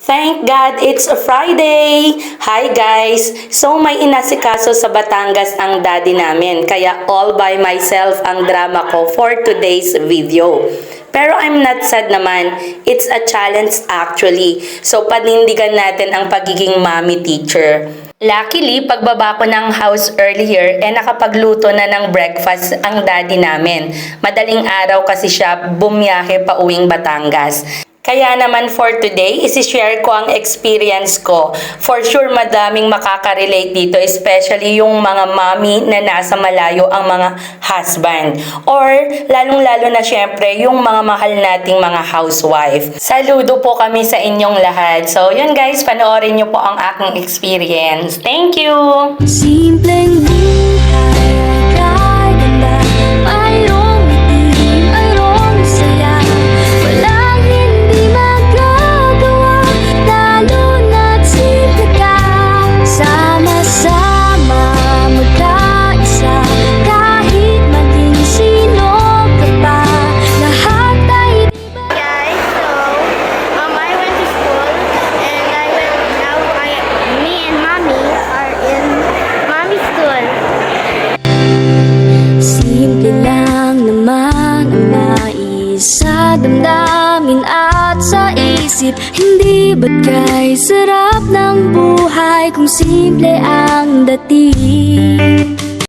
Thank God it's a Friday! Hi guys! So may inasikaso sa Batangas ang daddy namin, kaya all by myself ang drama ko for today's video. Pero I'm not sad naman, it's a challenge actually. So panindigan natin ang pagiging mommy teacher. Luckily, pagbaba ko ng house earlier, nakapagluto na ng breakfast ang daddy namin. Madaling araw kasi siya bumiyahe pa uwing Batangas. Kaya naman for today, isi-share ko ang experience ko. For sure, madaming makaka-relate dito, especially yung mga mommy na nasa malayo ang mga husband. Or, lalong-lalo na syempre, yung mga mahal nating mga housewife. Saludo po kami sa inyong lahat. So, yun guys, panoorin nyo po ang aking experience. Thank you! Simpleng buhay ay ganda, mayroong itim, mayroong saya. Walang hindi magagawa, lalo na't simple ka. Sama-sama, magkaisa, kahit maging sino ka pa. Lahat ay Guys, I went to school and me and mommy are in mommy's school. simple lang naman ang nais sa damdamin at sa isip. Hindi ba't kay sarap ng buhay kung simple ang dating?